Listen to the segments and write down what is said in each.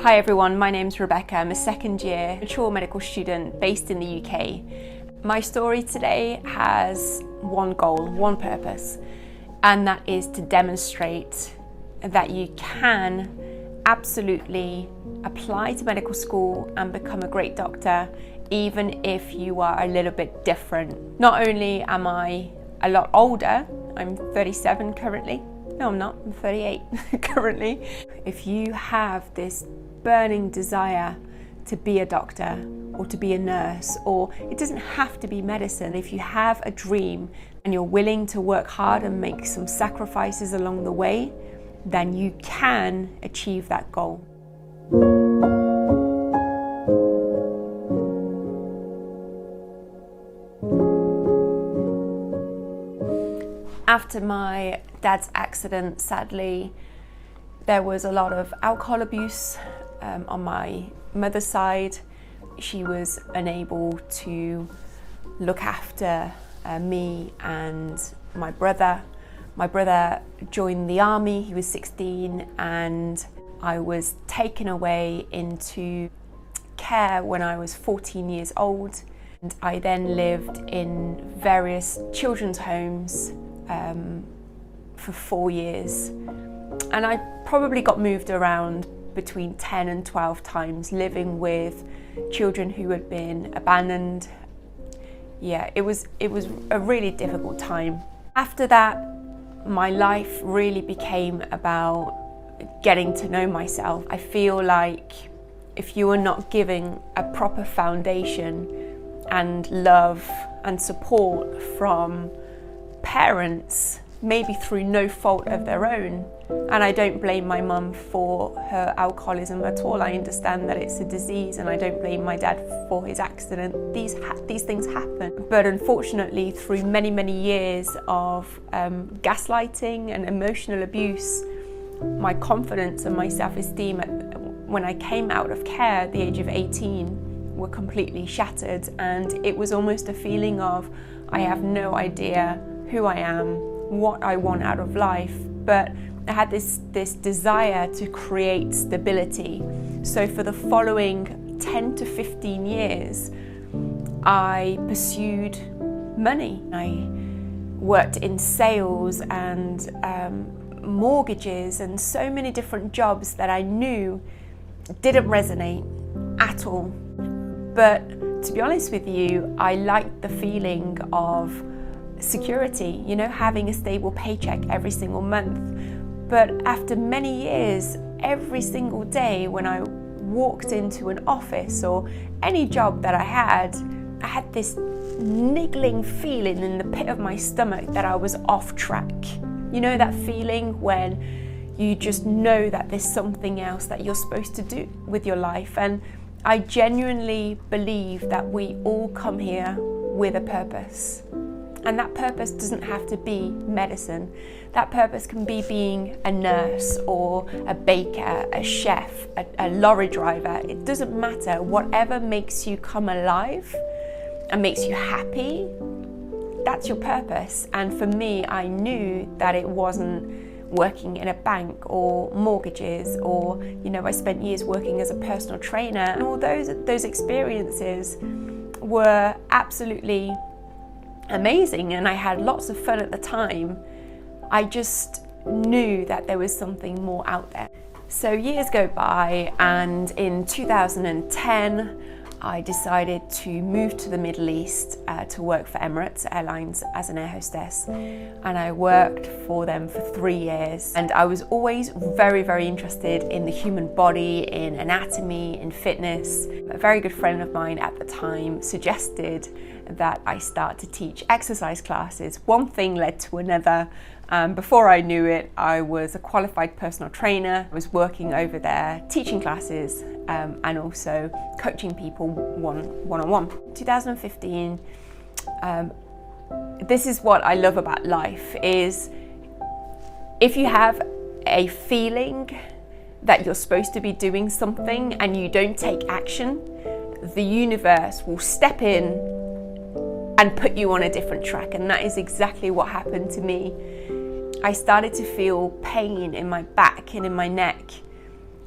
Hi everyone, my name's Rebecca. I'm a second year mature medical student based in the UK. My story today has one goal, one purpose, and that is to demonstrate that you can absolutely apply to medical school and become a great doctor, even if you are a little bit different. Not only am I a lot older, I'm 37 currently. No, I'm not, I'm 38 currently. If you have this burning desire to be a doctor or to be a nurse, or it doesn't have to be medicine, if you have a dream and you're willing to work hard and make some sacrifices along the way, then you can achieve that goal. After my dad's accident, sadly, there was a lot of alcohol abuse on my mother's side. She was unable to look after me and my brother. My brother joined the army, he was 16, and I was taken away into care when I was 14 years old. And I then lived in various children's homes for 4 years. And I probably got moved around between 10 and 12 times, living with children who had been abandoned. Yeah, it was a really difficult time. After that, my life really became about getting to know myself. I feel like if you are not giving a proper foundation and love and support from parents, maybe through no fault of their own, and I don't blame my mum for her alcoholism at all. I understand that it's a disease, and I don't blame my dad for his accident. These things happen. But unfortunately, through many years of gaslighting and emotional abuse, my confidence and my self-esteem when I came out of care at the age of 18 were completely shattered, and it was almost a feeling of, I have no idea who I am, what I want out of life, but I had this desire to create stability. So for the following 10 to 15 years, I pursued money. I worked in sales and mortgages and so many different jobs that I knew didn't resonate at all. But to be honest with you, I liked the feeling of security, you know, having a stable paycheck every single month. But after many years, every single day when I walked into an office or any job that I had this niggling feeling in the pit of my stomach that I was off track. You know that feeling when you just know that there's something else that you're supposed to do with your life. And I genuinely believe that we all come here with a purpose. And that purpose doesn't have to be medicine. That purpose can be being a nurse or a baker, a chef, a lorry driver. It doesn't matter. Whatever makes you come alive and makes you happy, that's your purpose. And for me, I knew that it wasn't working in a bank or mortgages, or, you know, I spent years working as a personal trainer. And all those experiences were absolutely amazing, and I had lots of fun at the time. I just knew that there was something more out there. So years go by, and in 2010 I decided to move to the Middle East to work for Emirates Airlines as an air hostess, and I worked for them for 3 years. And I was always very interested in the human body, in anatomy, in fitness. A very good friend of mine at the time suggested that I start to teach exercise classes. One thing led to another. Before I knew it, I was a qualified personal trainer. I was working over there, teaching classes and also coaching people one-on-one. 2015, this is what I love about life, is if you have a feeling that you're supposed to be doing something and you don't take action, the universe will step in and put you on a different track. And that is exactly what happened to me. I started to feel pain in my back and in my neck.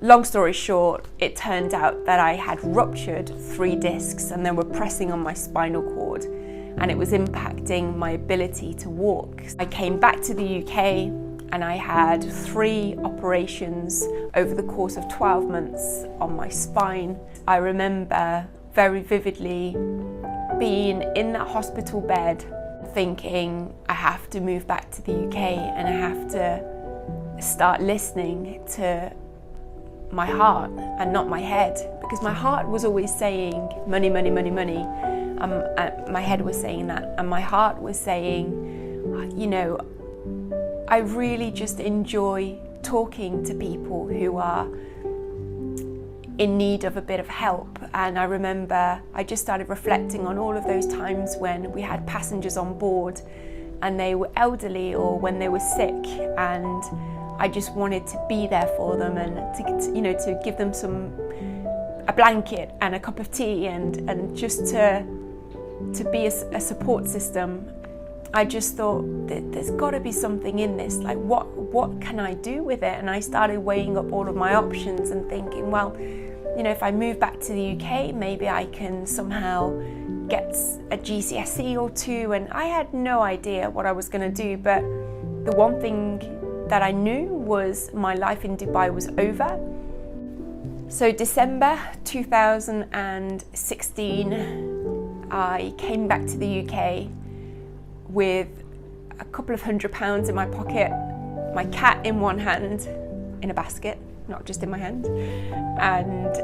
Long story short, it turned out that I had ruptured 3 discs and they were pressing on my spinal cord, and it was impacting my ability to walk. I came back to the UK and I had 3 operations over the course of 12 months on my spine. I remember very vividly being in that hospital bed thinking, I have to move back to the UK and I have to start listening to my heart and not my head, because my heart was always saying money, money, money, money. My head was saying that, and my heart was saying, you know, I really just enjoy talking to people who are in need of a bit of help. And I remember I just started reflecting on all of those times when we had passengers on board and they were elderly or when they were sick, and I just wanted to be there for them and to give them a blanket and a cup of tea and just to be a support system. I just thought that there's got to be something in this, like what can I do with it? And I started weighing up all of my options and thinking, well, you know, if I move back to the UK, maybe I can somehow get a GCSE or 2, and I had no idea what I was going to do, but the one thing that I knew was my life in Dubai was over. So December 2016, I came back to the UK with a couple of £100 in my pocket, my cat in one hand, in a basket, not just in my hand, and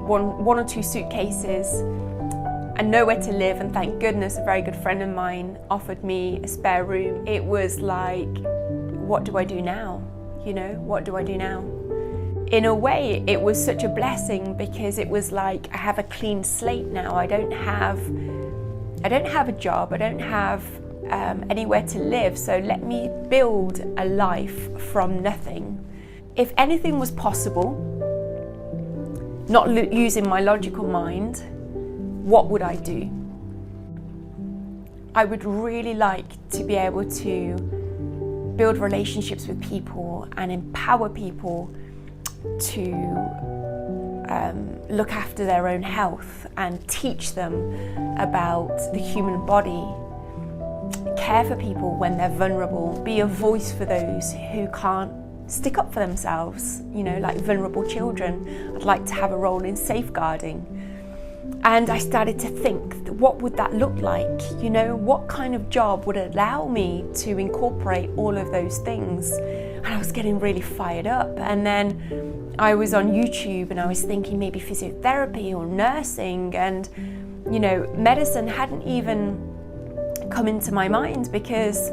one or 2 suitcases, and nowhere to live. And thank goodness a very good friend of mine offered me a spare room. It was like, what do I do now? You know, what do I do now? In a way, it was such a blessing, because it was like I have a clean slate now. I don't have a job. I don't have anywhere to live. So let me build a life from nothing. If anything was possible, not using my logical mind, what would I do? I would really like to be able to build relationships with people and empower people to look after their own health and teach them about the human body, care for people when they're vulnerable, be a voice for those who can't stick up for themselves, you know, like vulnerable children. I'd like to have a role in safeguarding. And I started to think, what would that look like? You know, what kind of job would allow me to incorporate all of those things? And I was getting really fired up. And then I was on YouTube and I was thinking maybe physiotherapy or nursing, and, you know, medicine hadn't even come into my mind, because,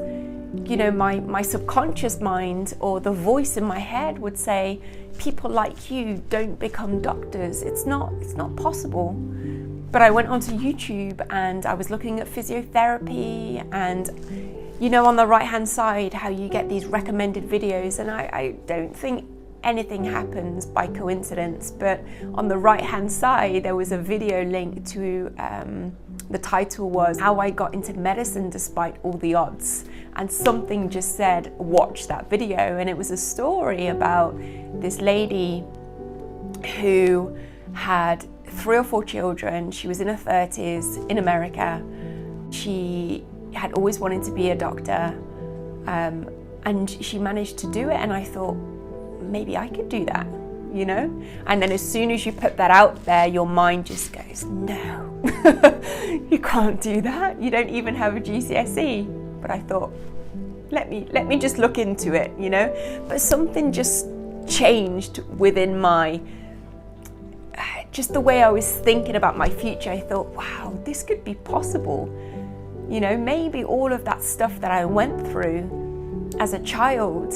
you know, my subconscious mind or the voice in my head would say, people like you don't become doctors. It's not possible. But I went onto YouTube and I was looking at physiotherapy, and, you know, on the right hand side, how you get these recommended videos, and I don't think anything happens by coincidence, but on the right hand side there was a video link to the title was How I Got Into Medicine Despite All the Odds, and something just said watch that video. And it was a story about this lady who had 3 or 4 children. She was in her 30s in America. She had always wanted to be a doctor, and she managed to do it. And I thought, maybe I could do that, you know? And then as soon as you put that out there, your mind just goes, no, you can't do that. You don't even have a GCSE. But I thought, let me just look into it, you know? But something just changed within just the way I was thinking about my future. I thought, wow, this could be possible. You know, maybe all of that stuff that I went through as a child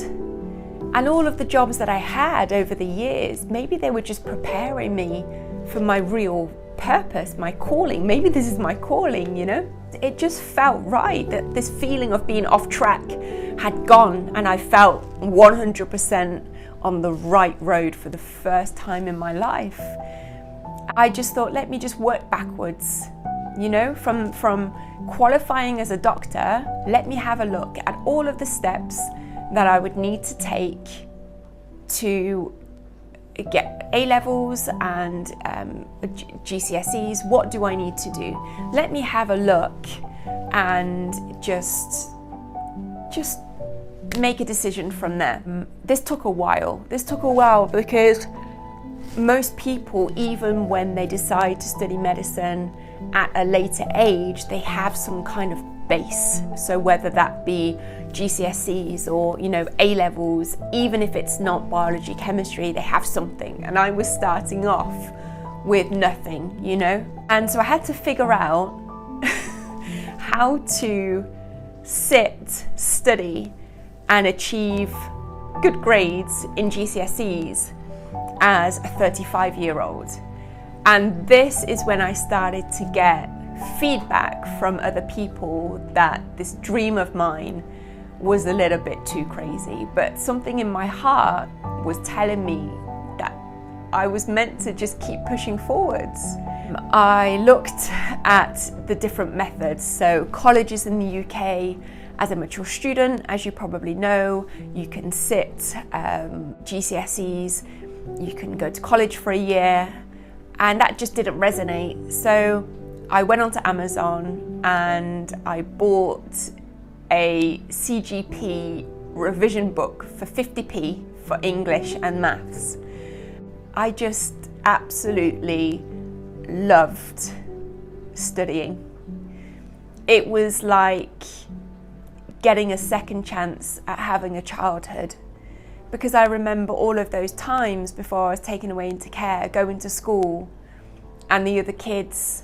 and all of the jobs that I had over the years, maybe they were just preparing me for my real purpose, my calling. Maybe this is my calling, you know? It just felt right that this feeling of being off track had gone, and I felt 100% on the right road for the first time in my life. I just thought, let me just work backwards, you know, from qualifying as a doctor. Let me have a look at all of the steps that I would need to take to get A-levels and GCSEs. What do I need to do? Let me have a look and just make a decision from there. This took a while. Because most people, even when they decide to study medicine at a later age, they have some kind of base. So whether that be GCSEs or, A-levels, even if it's not biology, chemistry, they have something. And I was starting off with nothing, And so I had to figure out how to sit, study, and achieve good grades in GCSEs as a 35-year-old. And this is when I started to get feedback from other people that this dream of mine was a little bit too crazy, but something in my heart was telling me that I was meant to just keep pushing forwards. I looked at the different methods. So colleges in the UK, as a mature student, as you probably know, you can sit GCSEs, you can go to college for a year, and that just didn't resonate. So I went onto Amazon and I bought a CGP revision book for 50p for English and maths. I just absolutely loved studying. It was like getting a second chance at having a childhood, because I remember all of those times before I was taken away into care, going to school, and the other kids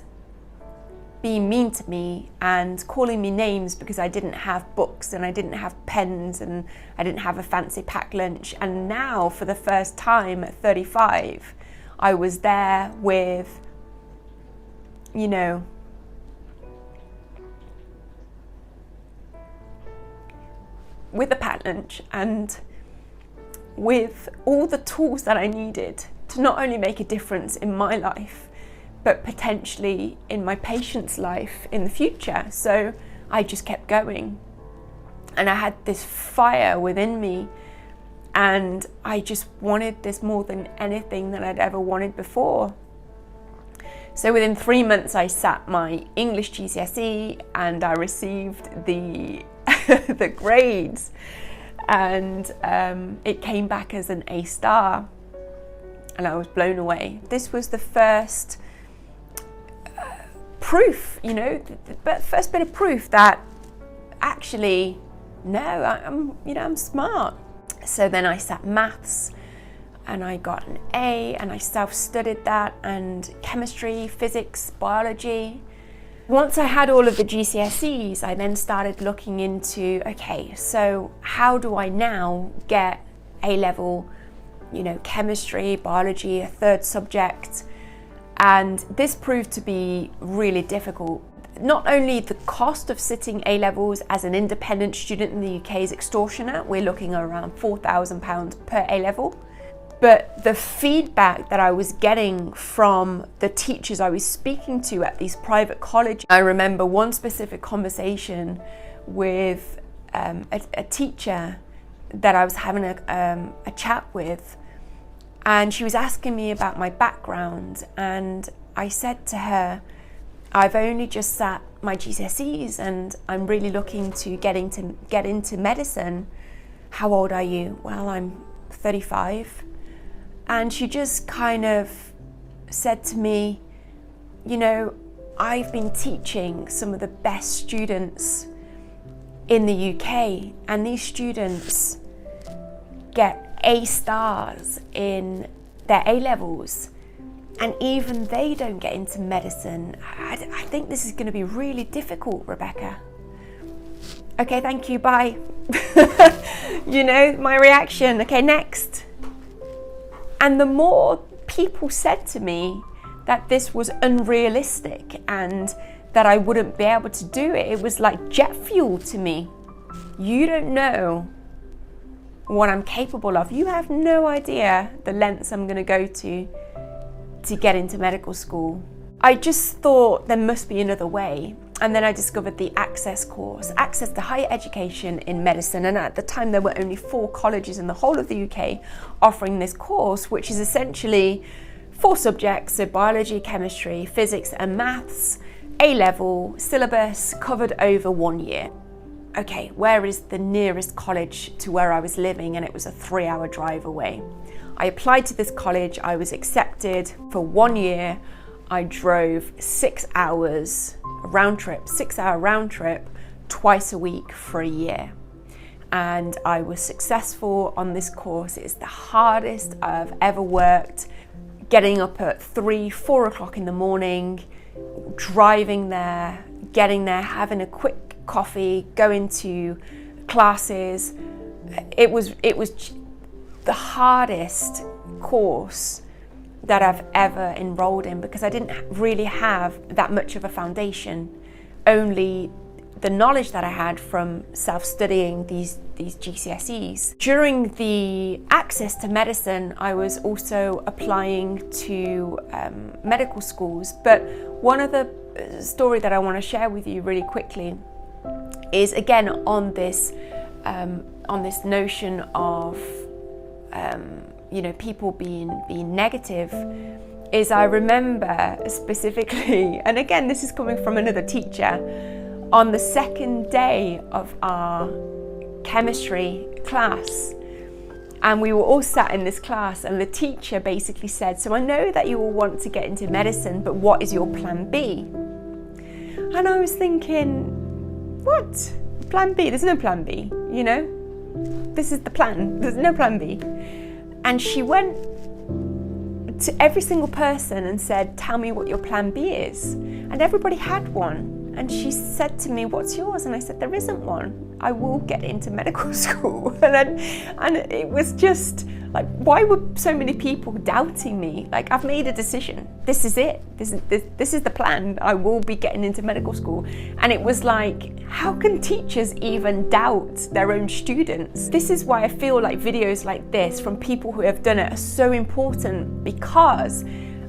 being mean to me and calling me names because I didn't have books and I didn't have pens and I didn't have a fancy packed lunch. And now, for the first time at 35, I was there with, with a packed lunch and with all the tools that I needed to not only make a difference in my life, but potentially in my patient's life in the future. So I just kept going. And I had this fire within me, and I just wanted this more than anything that I'd ever wanted before. So within 3 months, I sat my English GCSE and I received the the grades, and it came back as an A star, and I was blown away. This was the first proof, the first bit of proof that actually, no, I'm smart. So then I sat maths and I got an A, and I self-studied that, and chemistry, physics, biology. Once I had all of the GCSEs, I then started looking into, okay, so how do I now get A-level, chemistry, biology, a third subject? And this proved to be really difficult. Not only the cost of sitting A-levels as an independent student in the UK is extortionate, we're looking at around £4,000 per A-level, but the feedback that I was getting from the teachers I was speaking to at these private colleges. I remember one specific conversation with a teacher that I was having a chat with, and she was asking me about my background, and I said to her, I've only just sat my GCSEs and I'm really looking to get into medicine. How old are you? Well, I'm 35. And she just kind of said to me, I've been teaching some of the best students in the UK, and these students get A stars in their A-levels, and even they don't get into medicine. I think this is going to be really difficult, Rebecca. Okay, thank you, bye. My reaction. Okay, next. And the more people said to me that this was unrealistic and that I wouldn't be able to do it, it was like jet fuel to me. You don't know what I'm capable of. You have no idea the lengths I'm going to go to get into medical school. I just thought there must be another way. And then I discovered the Access course, Access to Higher Education in Medicine. And at the time, there were only 4 colleges in the whole of the UK offering this course, which is essentially 4 subjects, so biology, chemistry, physics and maths, A-level syllabus covered over 1 year. Okay, where is the nearest college to where I was living? And it was a 3-hour drive away. I applied to this college, I was accepted for 1 year. I drove 6 hours round trip, 6-hour round trip, twice a week for a year. And I was successful on this course. It's the hardest I've ever worked. Getting up at 3, 4 o'clock in the morning, driving there, getting there, having a quick coffee, going to classes. It was the hardest course that I've ever enrolled in, because I didn't really have that much of a foundation, only the knowledge that I had from self-studying these GCSEs. During the Access to Medicine, I was also applying to medical schools, but one of the story that I want to share with you really quickly is again on this notion of people being negative. Is I remember specifically, and again this is coming from another teacher, on the second day of our chemistry class, and we were all sat in this class, and the teacher basically said, so I know that you all want to get into medicine, but what is your plan B? And I was thinking, what? Plan B? There's no plan B, This is the plan. There's no plan B. And she went to every single person and said, tell me what your plan B is. And everybody had one. And she said to me, what's yours? And I said, there isn't one. I will get into medical school. And it was just like, why were so many people doubting me? Like, I've made a decision. This is it. This is the plan. I will be getting into medical school. And it was like, how can teachers even doubt their own students? This is why I feel like videos like this from people who have done it are so important, because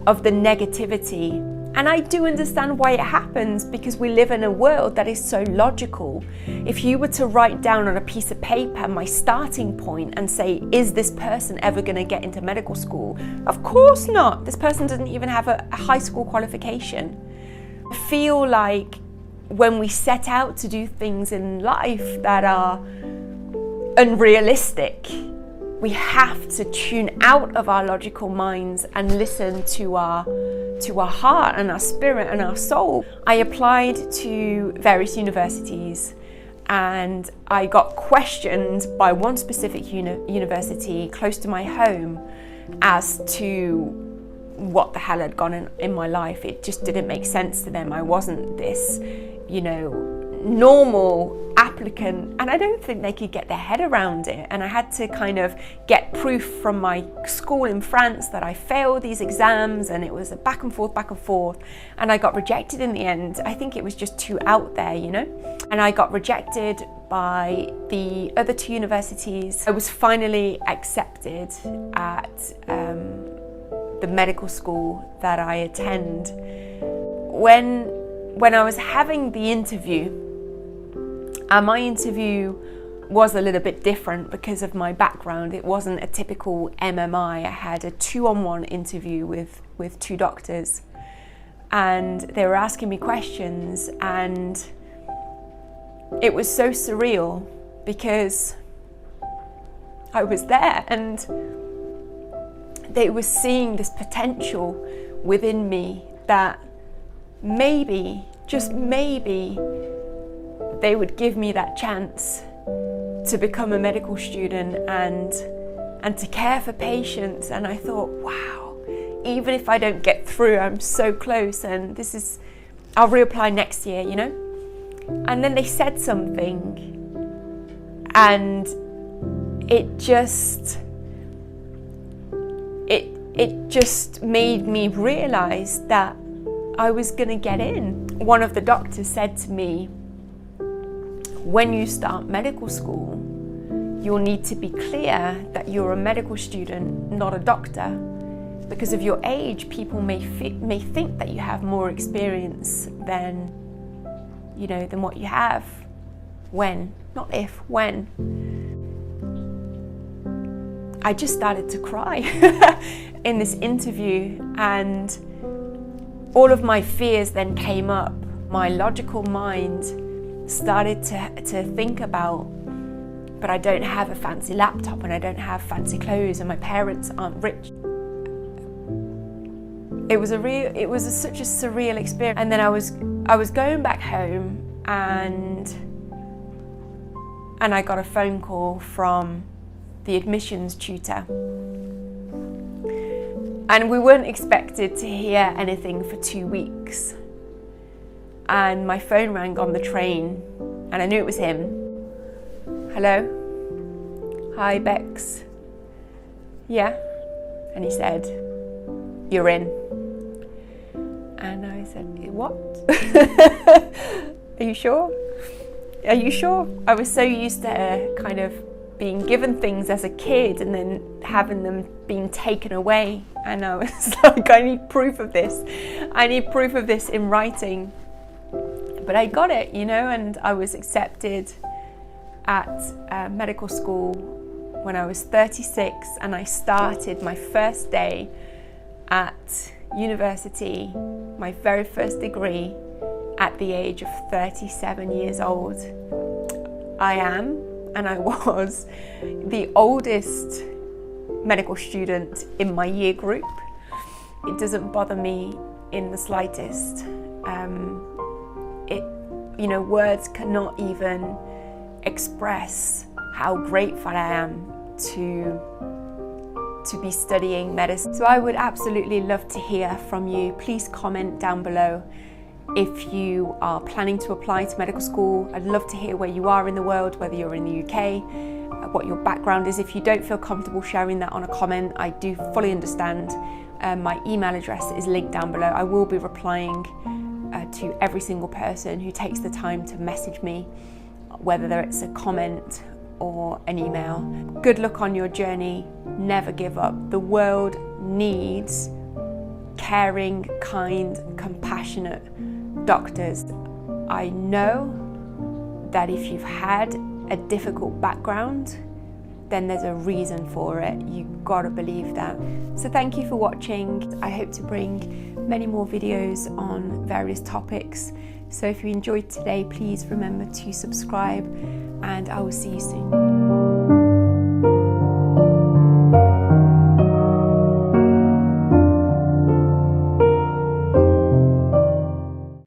of the negativity. And I do understand why it happens, because we live in a world that is so logical. If you were to write down on a piece of paper my starting point and say, is this person ever going to get into medical school? Of course not. This person doesn't even have a high school qualification. I feel like when we set out to do things in life that are unrealistic, we have to tune out of our logical minds and listen to our heart and our spirit and our soul. I applied to various universities, and I got questioned by one specific university close to my home as to what the hell had gone in my life. It just didn't make sense to them. I wasn't this, normal applicant, and I don't think they could get their head around it. And I had to kind of get proof from my school in France that I failed these exams, and it was a back and forth, and I got rejected in the end. I think it was just too out there, and I got rejected by the other 2 universities. I was finally accepted at the medical school that I attend. When I was having the interview, my interview was a little bit different because of my background. It wasn't a typical MMI. I had a 2-on-1 interview with 2 doctors, and they were asking me questions, and it was so surreal because I was there and they were seeing this potential within me that maybe, just maybe, they would give me that chance to become a medical student and to care for patients. And I thought, wow, even if I don't get through, I'm so close, and I'll reapply next year, And then they said something, and it just made me realize that I was gonna get in. One of the doctors said to me, when you start medical school, you'll need to be clear that you're a medical student, not a doctor. Because of your age, people may think that you have more experience than than what you have. When, not if, when. I just started to cry in this interview, and all of my fears then came up. My logical mind started to think about, but I don't have a fancy laptop and I don't have fancy clothes and my parents aren't rich. It was such a surreal experience. And then I was going back home, and I got a phone call from the admissions tutor. And we weren't expected to hear anything for 2 weeks. And my phone rang on the train, and I knew it was him. Hello? Hi, Becs. Yeah? And he said, you're in. And I said, what? Are you sure? Are you sure? I was so used to kind of being given things as a kid and then having them being taken away. And I was like, I need proof of this. I need proof of this in writing. But I got it, and I was accepted at medical school when I was 36, and I started my first day at university, my very first degree, at the age of 37 years old. I am, and I was, the oldest medical student in my year group. It doesn't bother me in the slightest. Words cannot even express how grateful I am to be studying medicine. So I would absolutely love to hear from you. Please comment down below if you are planning to apply to medical school. I'd love to hear where you are in the world, whether you're in the UK, what your background is. If you don't feel comfortable sharing that on a comment, I do fully understand. My email address is linked down below. I will be replying to every single person who takes the time to message me, whether it's a comment or an email. Good luck on your journey. Never give up. The world needs caring, kind, compassionate doctors. I know that if you've had a difficult background, then there's a reason for it. You've got to believe that. So thank you for watching. I hope to bring many more videos on various topics. So if you enjoyed today, please remember to subscribe, and I will see you soon.